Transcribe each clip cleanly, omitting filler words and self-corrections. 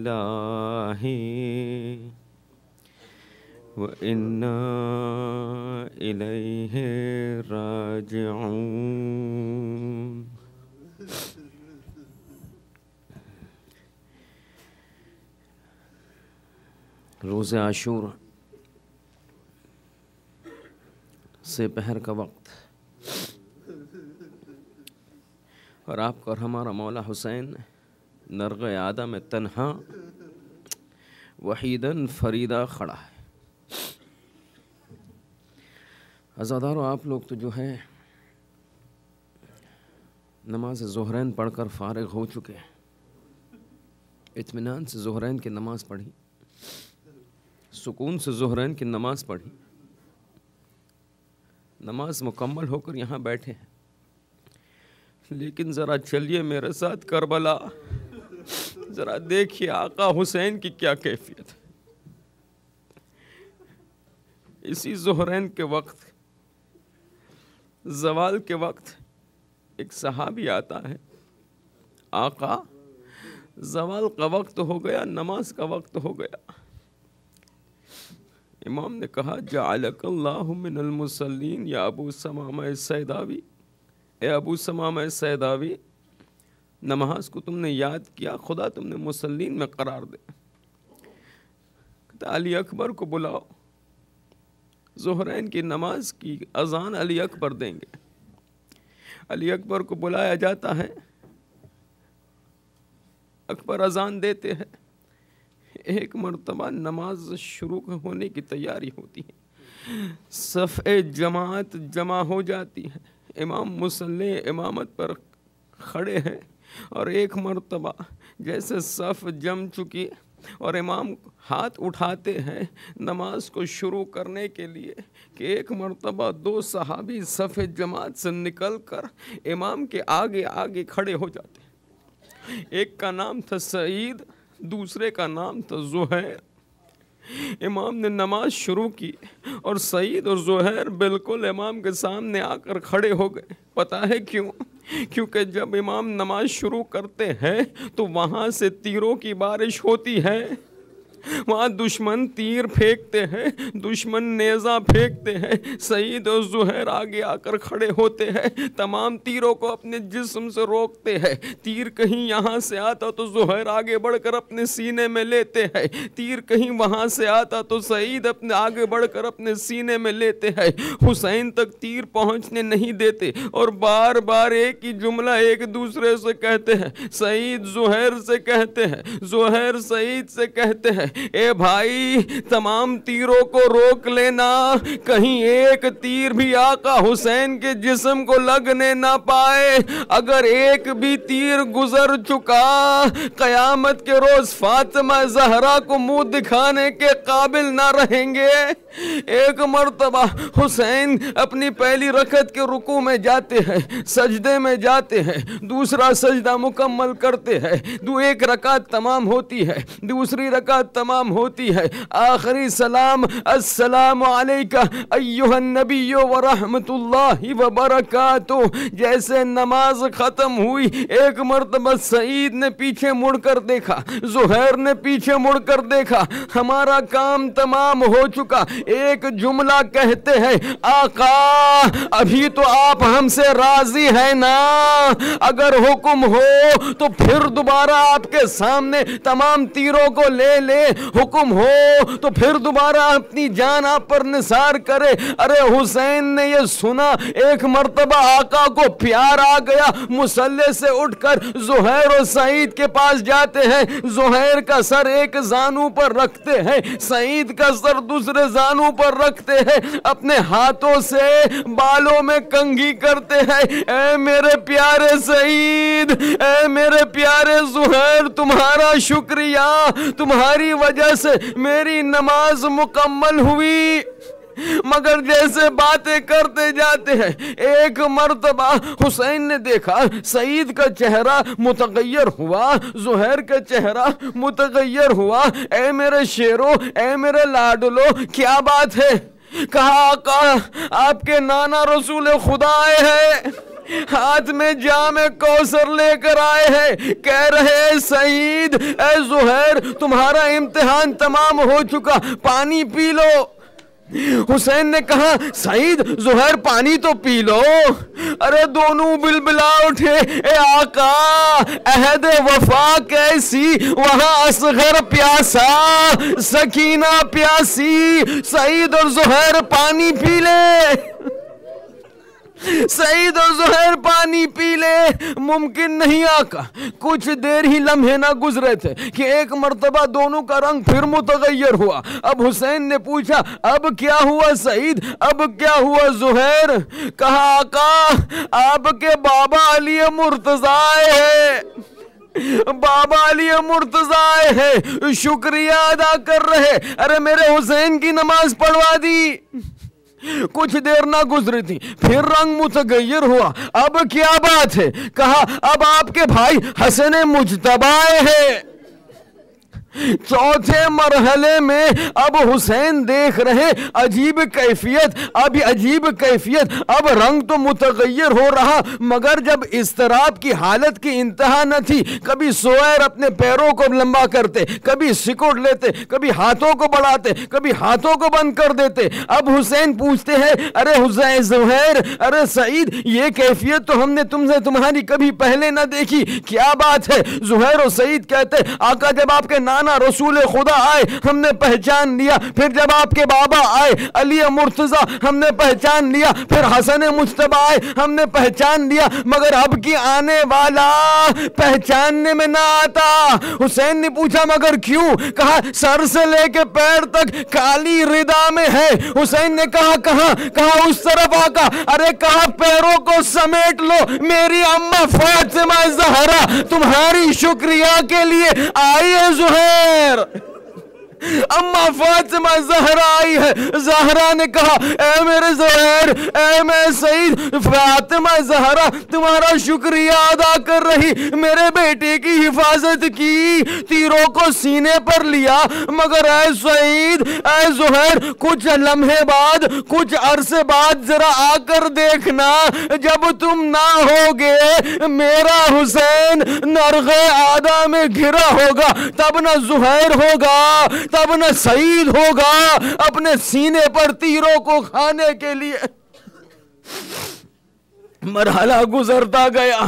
लिल्लाहि व इन्ना इलैहि राजिऊन। रोज़े आशूरा से पहर का वक्त और आपका और हमारा मौला हुसैन नरग़े आदा में तन्हा वहीदन फरीदा खड़ा है। अज़ादारों, आप लोग तो जो है नमाज ज़ोहरैन पढ़कर फ़ारिग हो चुके हैं। इत्मीनान से ज़ोहरैन की नमाज़ पढ़ी, सुकून से ज़ोहरैन की नमाज़ पढ़ी, नमाज मुकम्मल होकर यहाँ बैठे हैं। लेकिन ज़रा चलिए मेरे साथ करबला, ज़रा देखिए आका हुसैन की क्या कैफियत है। इसी ज़ोहरैन के वक्त, ज़वाल के वक्त एक सहाबी आता है, आका ज़वाल का वक्त हो गया, नमाज का वक्त हो गया। इमाम ने कहा जअलकल्लाहु मिनल मुसल्लीन या अबू समामा सैदावी, ए अबू समामा सैदावी, नमाज को तुमने याद किया, खुदा तुमने मुसल्लीन में करार दे। अली अकबर को बुलाओ, ज़ोहरैन की नमाज की अज़ान अली अकबर देंगे। अली अकबर को बुलाया जाता है, अकबर अज़ान देते हैं। एक मरतबा नमाज शुरू होने की तैयारी होती है, सफ़े जमात जमा हो जाती है, इमाम मुसल्ले इमामत पर खड़े हैं और एक मरतबा जैसे सफ़ जम चुकी और इमाम हाथ उठाते हैं नमाज को शुरू करने के लिए कि एक मरतबा दो सहाबी सफ़े जमात से निकल कर इमाम के आगे आगे खड़े हो जाते हैं। एक का नाम था सईद, दूसरे का नाम था ज़ुहैर। इमाम ने नमाज शुरू की और सईद और ज़ुहैर बिल्कुल इमाम के सामने आकर खड़े हो गए। पता है क्यों? क्योंकि जब इमाम नमाज शुरू करते हैं तो वहाँ से तीरों की बारिश होती है, वहाँ दुश्मन तीर फेंकते हैं, दुश्मन नेज़ा फेंकते हैं। सईद और ज़ुहैर आगे आकर खड़े होते हैं, तमाम तीरों को अपने जिस्म से रोकते हैं। तीर कहीं यहाँ से आता तो ज़ुहैर आगे बढ़कर अपने सीने में लेते हैं, तीर कहीं वहाँ से आता तो सईद अपने आगे बढ़कर अपने सीने में लेते हैं। हुसैन तक तीर पहुँचने नहीं देते और बार बार एक ही जुमला एक दूसरे से कहते हैं। सईद ज़ुहैर से कहते हैं, ज़ुहैर सईद से कहते हैं, ए भाई तमाम तीरों को रोक लेना, कहीं एक तीर भी आका हुसैन के जिस्म को लगने ना पाए। अगर एक भी तीर गुजर चुका, कयामत के रोज फातिमा ज़हरा को मुंह दिखाने के काबिल ना रहेंगे। एक मर्तबा हुसैन अपनी पहली रकत के रुकू में जाते हैं, सजदे में जाते हैं, दूसरा सजदा मुकम्मल करते हैं, एक रकात तमाम होती है, दूसरी रकात तमाम होती है, आखिरी सलाम अस्सलामु अलैका अय्युहन नबिय्यु व रहमतुल्लाहि व बरकातुहू। जैसे नमाज खत्म हुई, एक मर्तबा सईद ने पीछे मुड़कर देखा, ज़ुहैर ने पीछे मुड़कर देखा, हमारा काम तमाम हो चुका। एक जुमला कहते हैं, आका अभी तो आप हमसे राजी है ना? अगर हुक्म हो तो फिर दोबारा आपके सामने तमाम तीरों को ले ले, हुक्म हो तो फिर दोबारा अपनी जान आप पर निसार करे। अरे हुसैन ने ये सुना, एक मर्तबा आका को प्यार आ गया, मुसल्ले से उठकर ज़ुहैर और सईद के पास जाते हैं। ज़ुहैर का सर एक जानू पर रखते हैं, सईद का सर दूसरे जानू पर रखते हैं, अपने हाथों से बालों में कंघी करते हैं। ऐ मेरे प्यारे सईद, ऐ मेरे प्यारे ज़ुहैर, तुम्हारा शुक्रिया, तुम्हारी वजह से मेरी नमाज मुकम्मल हुई। मगर जैसे बातें करते जाते हैं, एक मर्तबा हुसैन ने देखा सईद का चेहरा मुतगय्यर हुआ, ज़ुहैर का चेहरा मुतगय्यर हुआ। ऐ मेरे शेरो, ऐ मेरे लाडलो, क्या बात है? कहा आका आपके नाना रसूल खुदा आए हैं। हाथ में जाम कौसर लेकर आए हैं, कह रहे हैं सईद ए ज़ुहैर तुम्हारा इम्तिहान तमाम हो चुका, पानी पी लो। हुसैन ने कहा सईद ज़ुहैर पानी तो पी लो। अरे दोनों बिलबिला उठे, ए आका अहद वफा कैसी, वहां असगर प्यासा सकीना प्यासी, सईद और ज़ुहैर पानी पी ले, सईद और ज़ुहैर पानी पी ले। मुमकिन नहीं आका। कुछ देर ही लम्हे ना गुजरे थे कि एक मर्तबा दोनों का रंग फिर मुतगय्यर हुआ। अब हुसैन ने पूछा अब क्या हुआ सईद, अब क्या हुआ ज़ुहैर? कहा आका आपके बाबा अली मुर्तज़ा है, बाबा अली मुर्तज़ा है, शुक्रिया अदा कर रहे। अरे मेरे हुसैन की नमाज पढ़वा दी। कुछ देर ना गुजरी थी फिर रंग मुतगय्यर हुआ। अब क्या बात है? कहा अब आपके भाई हसन मुज्तबा है। चौथे मरहले में अब हुसैन देख रहे अजीब कैफियत, अब अजीब कैफियत, अब रंग तो मुतगय्यर हो रहा मगर जब इस्तराब की हालत की इंतहा न थी। कभी ज़ुहैर अपने पैरों को लंबा करते, कभी सिकुड़ लेते, कभी हाथों को बढ़ाते, कभी हाथों को बंद कर देते। अब हुसैन पूछते हैं अरे हुसैन ज़ुहैर, अरे सईद ये कैफियत तो हमने तुमसे तुम्हारी कभी पहले न देखी, क्या बात है? ज़ुहैर और सईद कहते आका जब आपके नाना रसूल खुदा आए हमने पहचान लिया, फिर जब आपके बाबा आए अली मुर्तज़ा हमने पहचान लिया, फिर हसन मुज्तबा आए हमने पहचान लिया, मगर अब की आने वाला पहचानने में ना आता। हुसैन ने पूछा मगर क्यों? कहा सर से लेके पैर तक काली रिदा में है। हुसैन ने कहा कहां? कहा उस तरफ आका। अरे कहा पैरों को समेट लो, मेरी अम्मा फातिमा ज़हरा तुम्हारी शुक्रिया के लिए आई है ज़ुहैर। अम्मा फातिमा ज़हरा आई है। ज़हरा ने कहा ए मेरे ज़ुहैर, ए मैं सईद, फातिमा ज़हरा तुम्हारा शुक्रिया अदा कर रही, मेरे बेटे की हिफाजत की, तीरों को सीने पर लिया, मगर ए सईद ए ज़ुहैर कुछ लम्हे बाद, कुछ अरसे बाद जरा आकर देखना, जब तुम ना होगे मेरा हुसैन नरग़े आदा में घिरा होगा, तब ना ज़ुहैर होगा, तब न सईद होगा अपने सीने पर तीरों को खाने के लिए। मरहला गुजरता गया,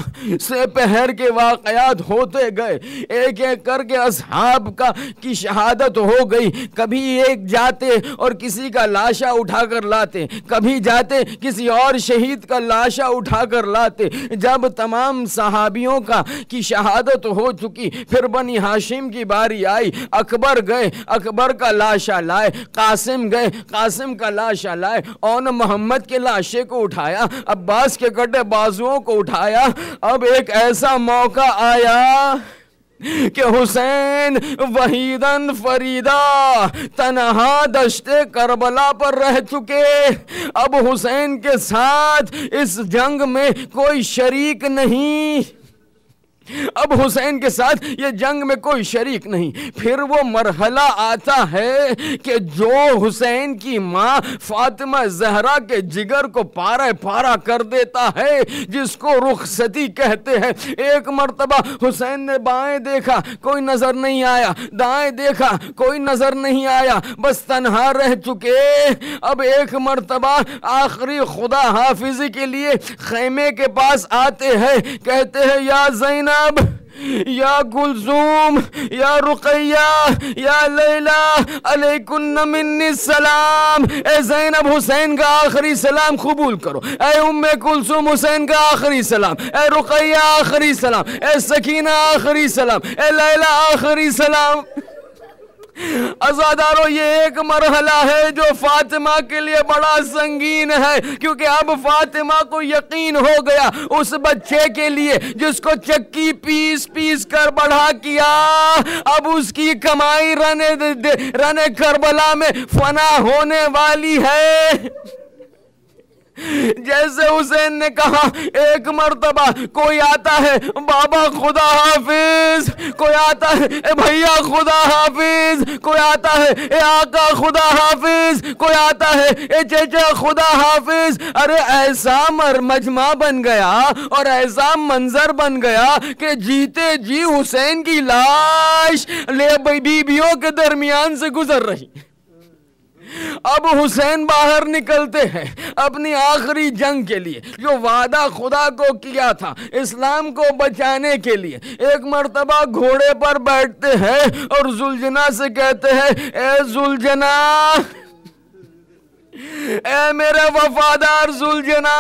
से पहर के वाक़यात होते गए, एक एक करके असहाब का की शहादत हो गई। कभी एक जाते और किसी का लाशा उठाकर लाते, कभी जाते किसी और शहीद का लाशा उठाकर लाते। जब तमाम सहाबियों का की शहादत हो चुकी फिर बनी हाशिम की बारी आई। अकबर गए, अकबर का लाशा लाए, कासिम गए, कासिम का लाशा लाए, और मोहम्मद के लाशे को उठाया, अब्बास के बाजुओं को उठाया। अब एक ऐसा मौका आया कि हुसैन वहीदन फरीदा तनहा दश्ते करबला पर रह चुके। अब हुसैन के साथ इस जंग में कोई शरीक नहीं, अब हुसैन के साथ ये जंग में कोई शरीक नहीं। फिर वो मरहला आता है कि जो हुसैन की माँ फातिमा ज़हरा के जिगर को पारा पारा कर देता है, जिसको रुखसती कहते हैं। एक मर्तबा हुसैन ने बाएं देखा कोई नजर नहीं आया, दाएं देखा कोई नजर नहीं आया, बस तन्हा रह चुके। अब एक मर्तबा आखिरी खुदा हाफिजी के लिए खैमे के पास आते हैं, कहते हैं या ज़ैनब, या गुलजूम, या रुकैया, या लैला, अलैकुन्न मिन्नी सलाम। ए ज़ैनब हुसैन का आखिरी सलाम कबूल करो, ए उम्मे कुलसूम हुसैन का आखिरी सलाम, ए रुकैया आखिरी सलाम, ए सकीना आखिरी सलाम, ए लैला आखिरी सलाम। अज़ादारों ये एक मरहला है जो फातिमा के लिए बड़ा संगीन है, क्योंकि अब फातिमा को यकीन हो गया उस बच्चे के लिए जिसको चक्की पीस पीस कर बढ़ा किया, अब उसकी कमाई रने करबला में फना होने वाली है। जैसे हुसैन ने कहा, एक मर्तबा कोई आता है, बाबा खुदा हाफिज, कोई आता है, ए भैया खुदा हाफिज, कोई आता है, ए आका खुदा हाफिज, कोई आता है, ए चचा खुदा हाफिज। अरे ऐसा मजमा बन गया और ऐसा मंजर बन गया कि जीते जी हुसैन की लाश ले बीबियों के दरमियान से गुजर रही। अब हुसैन बाहर निकलते हैं अपनी आखिरी जंग के लिए, जो वादा खुदा को किया था इस्लाम को बचाने के लिए। एक मर्तबा घोड़े पर बैठते हैं और जुलजना से कहते हैं, ए जुलजना, ए मेरे वफादार जुलजना,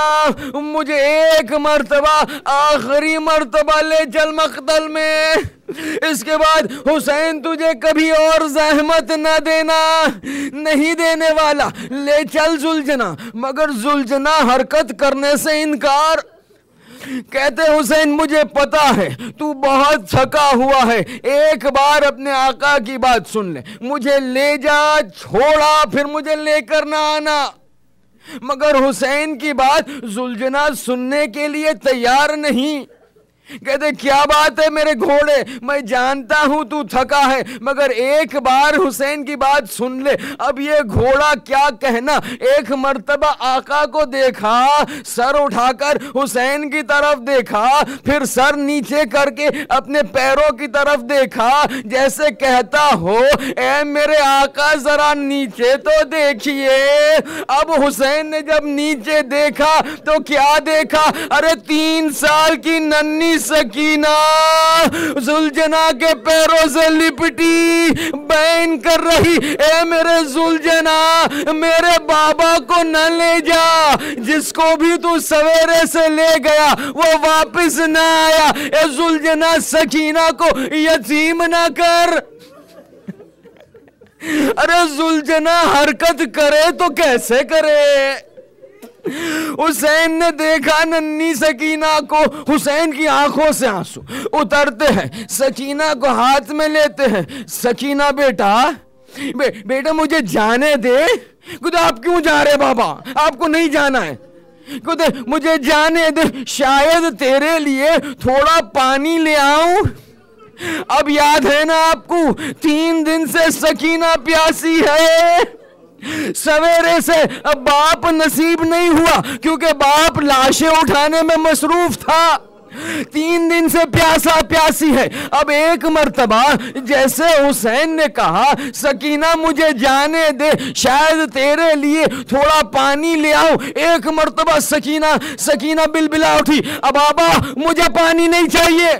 मुझे एक मर्तबा, आखिरी मर्तबा ले चल मक्तल में, इसके बाद हुसैन तुझे कभी और जहमत न देना, नहीं देने वाला, ले चल जुलजना। मगर जुलजना हरकत करने से इनकार, कहते हुसैन मुझे पता है तू बहुत थका हुआ है, एक बार अपने आका की बात सुन ले, मुझे ले जा, छोड़ा फिर मुझे लेकर ना आना। मगर हुसैन की बात जुलजना सुनने के लिए तैयार नहीं। कहते क्या बात है मेरे घोड़े, मैं जानता हूं तू थका है, मगर एक बार हुसैन की बात सुन ले। अब ये घोड़ा क्या कहना, एक मर्तबा आका को देखा, सर उठाकर हुसैन की तरफ देखा, फिर सर नीचे करके अपने पैरों की तरफ देखा, जैसे कहता हो, ए मेरे आका जरा नीचे तो देखिए। अब हुसैन ने जब नीचे देखा तो क्या देखा, अरे 3 साल की नन्ही सकीना जुलजना के पैरों से लिपटी बैन कर रही, ए मेरे जुलजना, मेरे बाबा को न ले जा, जिसको भी तू सवेरे से ले गया वो वापस न आया, ए जुलजना सकीना को यतीम न कर। अरे जुलजना हरकत करे तो कैसे करे। हुसैन ने देखा नन्ही सकीना को, हुसैन की आंखों से आंसू उतरते हैं, सकीना को हाथ में लेते हैं, सकीना बेटा, बेटा मुझे जाने दे। खुदा आप क्यों जा रहे बाबा, आपको नहीं जाना है, खुदा मुझे जाने दे, शायद तेरे लिए थोड़ा पानी ले आऊं। अब याद है ना आपको, 3 दिन से सकीना प्यासी है, सवेरे से अब बाप नसीब नहीं हुआ क्योंकि बाप लाशें उठाने में मसरूफ था, 3 दिन से प्यासी है। अब एक मर्तबा जैसे हुसैन ने कहा, सकीना मुझे जाने दे, शायद तेरे लिए थोड़ा पानी ले आऊं, एक मर्तबा सकीना बिलबिला उठी, अब बाबा मुझे पानी नहीं चाहिए,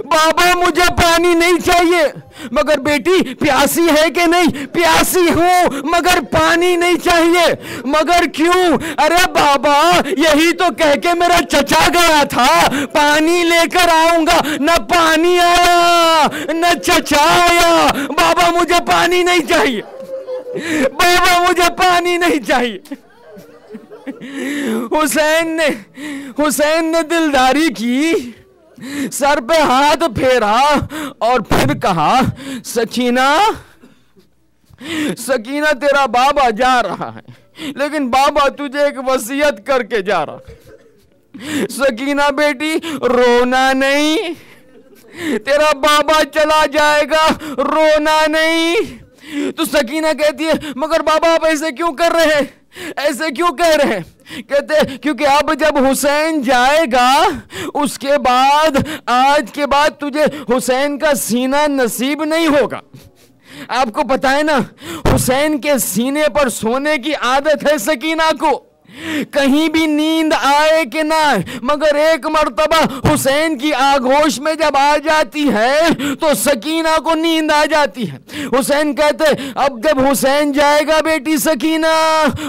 बाबा मुझे पानी नहीं चाहिए। मगर बेटी प्यासी है कि नहीं, प्यासी हूं मगर पानी नहीं चाहिए। मगर क्यों, अरे बाबा यही तो कह के मेरा चचा गया था, पानी लेकर आऊंगा, न पानी आया न चचा आया। बाबा मुझे पानी नहीं चाहिए, बाबा मुझे पानी नहीं चाहिए। हुसैन ने दिलदारी की, सर पे हाथ फेरा और फिर कहा, सकीना तेरा बाबा जा रहा है, लेकिन बाबा तुझे एक वसीयत करके जा रहा है। सकीना बेटी रोना नहीं, तेरा बाबा चला जाएगा, रोना नहीं। तो सकीना कहती है, मगर बाबा आप ऐसे क्यों कर रहे हैं, ऐसे क्यों कह रहे हैं। कहते क्योंकि अब जब हुसैन जाएगा उसके बाद, आज के बाद तुझे हुसैन का सीना नसीब नहीं होगा। आपको पता है ना, हुसैन के सीने पर सोने की आदत है सकीना को, कहीं भी नींद आए कि ना आए, मगर एक मर्तबा हुसैन की आगोश में जब आ जाती है तो सकीना को नींद आ जाती है। हुसैन कहते अब जब हुसैन जाएगा बेटी सकीना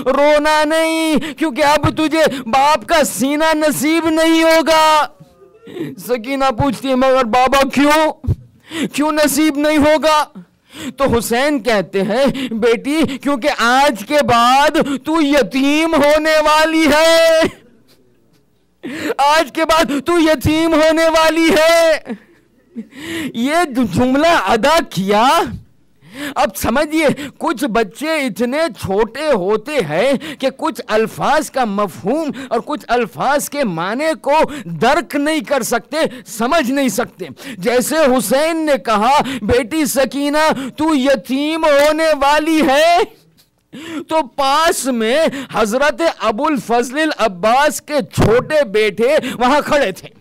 रोना नहीं, क्योंकि अब तुझे बाप का सीना नसीब नहीं होगा। सकीना पूछती है मगर बाबा क्यों नसीब नहीं होगा। तो हुसैन कहते हैं बेटी क्योंकि आज के बाद तू यतीम होने वाली है, आज के बाद तू यतीम होने वाली है। ये जुमला अदा किया अब समझिए, कुछ बच्चे इतने छोटे होते हैं कि कुछ अल्फाज का मफहूम और कुछ अल्फाज के माने को दर्क नहीं कर सकते, समझ नहीं सकते। जैसे हुसैन ने कहा, बेटी सकीना तू यतीम होने वाली है, तो पास में हजरत अबुल फजल अब्बास के छोटे बेटे वहां खड़े थे।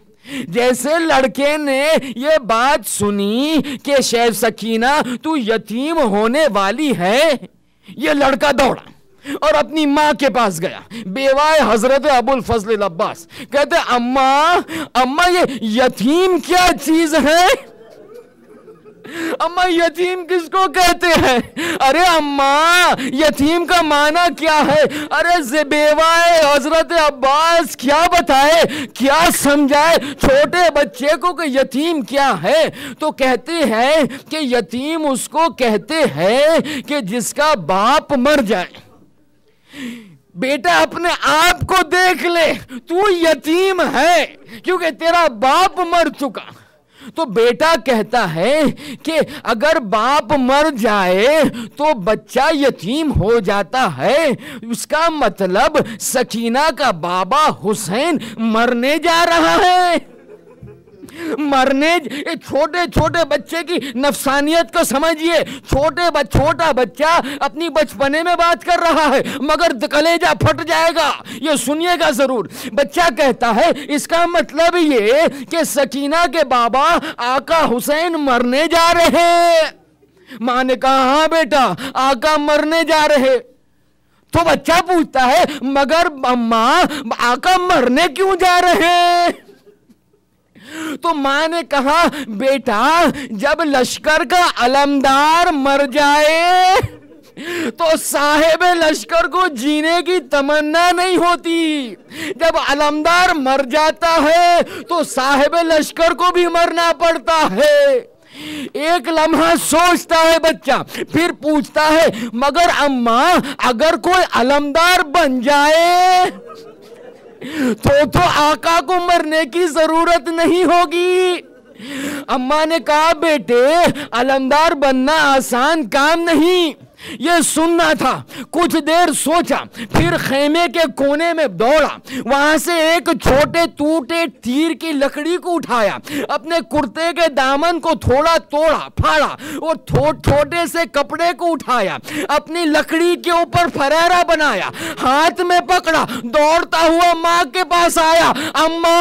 जैसे लड़के ने ये बात सुनी कि शेख सकीना तू यतीम होने वाली है, ये लड़का दौड़ा और अपनी माँ के पास गया, बेवाए हजरत अबुल फजल अब्बास। कहते अम्मा अम्मा ये यतीम क्या चीज है? अम्मा यतीम किसको कहते हैं? अरे अम्मा यतीम का माना क्या है? अरे बेवाए हजरत अब्बास क्या बताए, क्या समझाए छोटे बच्चे को कि यतीम क्या है? तो कहते हैं कि यतीम उसको कहते हैं कि जिसका बाप मर जाए। बेटा अपने आप को देख ले, तू यतीम है क्योंकि तेरा बाप मर चुका। तो बेटा कहता है कि अगर बाप मर जाए तो बच्चा यतीम हो जाता है, उसका मतलब सकीना का बाबा हुसैन मरने जा रहा है। मरने, छोटे छोटे बच्चे की नफसानियत को समझिए। छोटा बच्चा अपनी बचपने में बात कर रहा है मगर कलेजा फट जाएगा, ये सुनिएगा जरूर। बच्चा कहता है इसका मतलब ये कि सकीना के बाबा आका हुसैन मरने जा रहे। मां ने कहा हाँ बेटा आका मरने जा रहे। तो बच्चा पूछता है मगर अम्मा आका मरने क्यों जा रहे? तो मां ने कहा बेटा जब लश्कर का अलमदार मर जाए तो साहेब लश्कर को जीने की तमन्ना नहीं होती। जब अलमदार मर जाता है तो साहेब लश्कर को भी मरना पड़ता है। एक लम्हा सोचता है बच्चा, फिर पूछता है मगर अम्मा अगर कोई अलमदार बन जाए तो आका को मरने की जरूरत नहीं होगी। अम्मा ने कहा बेटे अलमदार बनना आसान काम नहीं, ये सुनना था। कुछ देर सोचा, फिर खेमे के कोने में दौड़ा, वहां से एक छोटे टूटे तीर की लकड़ी को उठाया, अपने कुर्ते के दामन को थोड़ा तोड़ा फाड़ा और छोटे से कपड़े को उठाया, अपनी लकड़ी के ऊपर फरेरा बनाया, हाथ में पकड़ा, दौड़ता हुआ मां के पास आया। अम्मा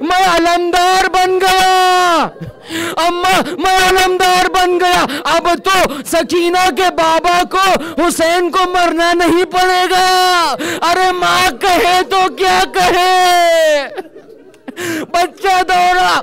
मैं अलमदार बन गया, अम्मा मैं अलमदार बन गया। अब तो सकीना के बाबा को हुसैन को मरना नहीं पड़ेगा। अरे मां कहे तो क्या कहे। बच्चा दौड़ा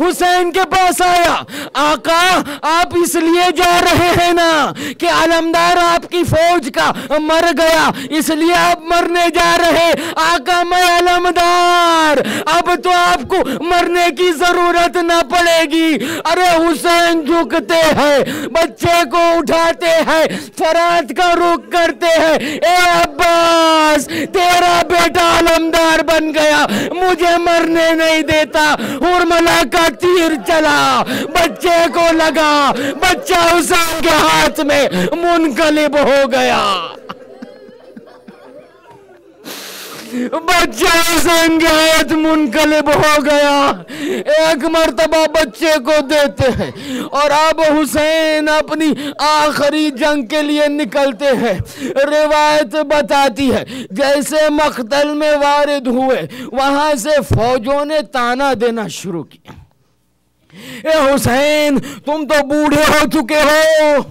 हुसैन के पास आया। आका आप इसलिए जा रहे हैं ना कि अलमदार आपकी फौज का मर गया, इसलिए आप मरने जा रहे। आका मैं अलमदार, अब तो आपको मरने की जरूरत ना पड़ेगी। अरे हुसैन झुकते हैं, बच्चे को उठाते हैं, फरात का रुख करते हैं। ए अब्बास तेरा बेटा अलमदार बन गया, मुझे मरने नहीं देता। हुरमला का तीर चला, बच्चे को लगा, बच्चा हुसैन के हाथ में मुनकलिब हो गया। बच्चा हुसैन के हाथ मुनकलिब हो गया। एक मर्तबा बच्चे को देते हैं और अब हुसैन अपनी आखिरी जंग के लिए निकलते हैं। रिवायत बताती है जैसे मख्तल में वारिद हुए वहां से फौजों ने ताना देना शुरू किया। ए हुसैन तुम तो बूढ़े हो चुके हो,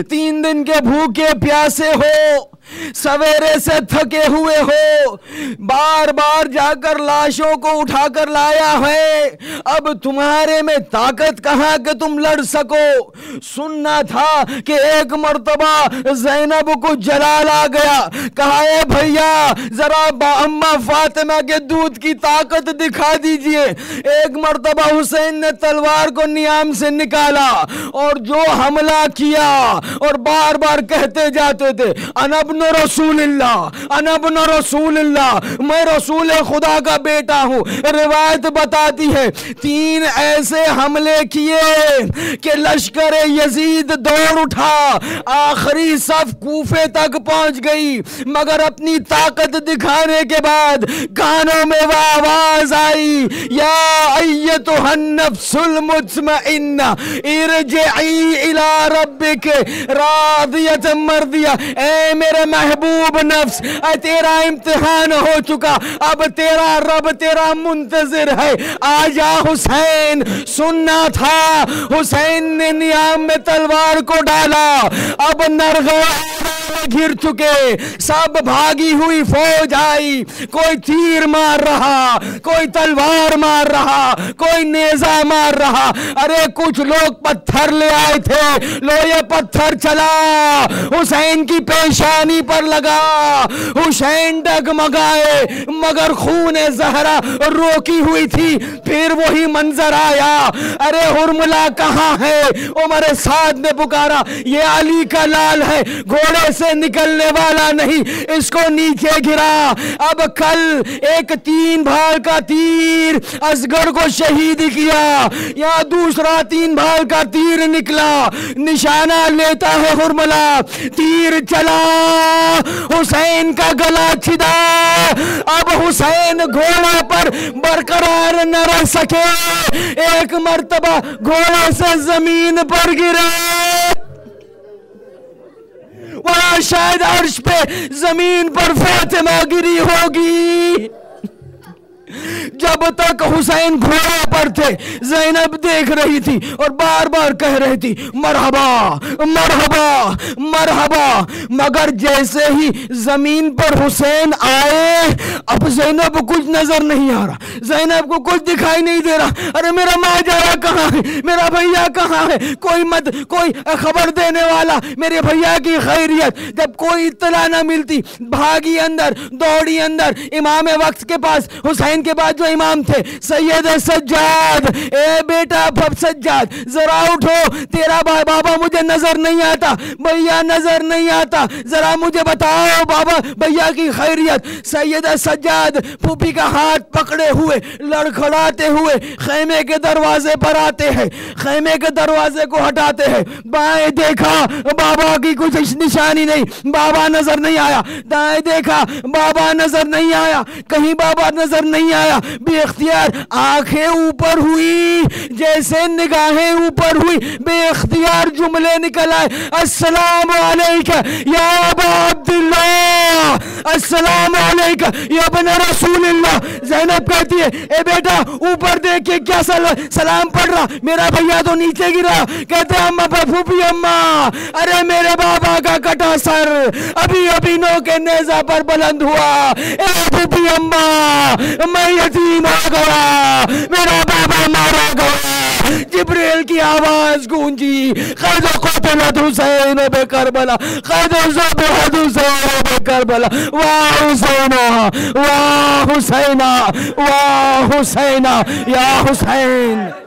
3 दिन के भूखे प्यासे हो, सवेरे से थके हुए हो, बार बार जाकर लाशों को उठाकर लाया है, अब तुम्हारे में ताकत कहां कि तुम लड़ सको। सुनना था कि एक मर्तबा ज़ैनब को जलाल आ गया, कहा ए भैया जरा अम्मा फातिमा के दूध की ताकत दिखा दीजिए। एक मर्तबा हुसैन ने तलवार को नियाम से निकाला और जो हमला किया और बार बार कहते जाते थे अनबनु इब्न रसूलिल्लाह, अना इब्न रसूलिल्लाह, मैं रसूल खुदा का बेटा हूँ। रिवायत बताती है 3 ऐसे हमले किए कि लश्कर यजीद दौड़ उठा, आखिरी सफ कूफे तक पहुंच गई, मगर अपनी ताकत दिखाने के बाद कानों में वह आवाज आई, या अय्यतुहन नफ्सुल मुतमइन्ना इरजिई इला रब्बिक रादियतम मर्दिया। ए मेरे महबूब नफ्स, तेरा इम्तिहान हो चुका, अब तेरा रब तेरा मुंतजिर है, आजा हुसैन। सुनना था, हुसैन ने नियाम में तलवार को डाला, अब नरगवा घिर चुके, सब भागी हुई फौज आई, कोई तीर मार रहा, कोई तलवार मार रहा, कोई नेजा मार रहा। अरे कुछ लोग पत्थर ले आए थे, लो ये पत्थर चला, हुसैन की पेशानी पर लगा, हुसैन डगमगाए, मगर खून जहरा रोकी हुई थी। फिर वही मंजर आया, अरे हुरमुला कहाँ है? उमर साद ने पुकारा, ये अली का लाल है, घोड़े से निकलने वाला नहीं, इसको नीचे गिरा। अब कल एक 3 भाल का तीर असगर को शहीद किया, या दूसरा 3 भाल का तीर निकला, निशाना लेता है हुरमुला, तीर चला, हुसैन का गला छिदा। अब हुसैन घोड़ा पर बरकरार न रह सके, एक मर्तबा घोड़े से जमीन पर गिरे, वहां शायद अर्श पे जमीन पर फातिमा गिरी होगी। जब तक हुसैन घोड़े पर थे, ज़ैनब देख रही थी और बार बार कह रही थी, मरहबा मरहबा मरहबा। मगर जैसे ही जमीन पर हुसैन आए, अब ज़ैनब को कुछ नजर नहीं आ रहा, ज़ैनब को कुछ दिखाई नहीं दे रहा। अरे मेरा माजरा कहाँ है, मेरा भैया कहाँ है? कोई खबर देने वाला, मेरे भैया की खैरियत। जब कोई इत्तला ना मिलती, भागी अंदर, दौड़ी अंदर इमाम वक्त के पास। हुसैन के बाद जो इमाम थे सैयद सज्जाद, ए बेटा सज्जाद जरा उठो, तेरा बाबा मुझे नजर नहीं आता, भैया नजर नहीं आता, जरा मुझे बताओ बाबा भैया की खैरियत। सैयद सज्जाद फूफी का हाथ पकड़े हुए लड़खड़ाते हुए खेमे के दरवाजे पर आते हैं, खेमे के दरवाजे को हटाते हैं। बाएं देखा, बाबा की कुछ निशानी नहीं, बाबा नजर नहीं आया। दाएं देखा, बाबा नजर नहीं आया, कहीं बाबा नजर नहीं आया। बेख्तियार आंखें ऊपर हुई, जैसे निगाहें ऊपर हुई, बेख्तियार जुमले निकल आए, अस्सलाम अलैका या अबा अब्दुल्लाह, अस्सलाम अलैका या इब्न रसूलिल्लाह। ज़ैनब कहती है, ए बेटा ऊपर देख के क्या सलाम पढ़ रहा? मेरा भैया तो नीचे गिरा। कहते अम्मा फूफी अम्मा, अरे मेरे बाबा का कटा सर अभी अभी नो के नेजा पर बुलंद हुआ। ए फूफी अम्मा, मैं यतीम हो गया, मेरा बाबा मारा गया। जिब्रील की आवाज गूंजी, खैदो क़तलत हुसैन बे करबला, खैदो ज़बहत हुसैन बे करबला। वाह हुसैना, वाह हुसैना, वाह हुसैना, या हुसैन।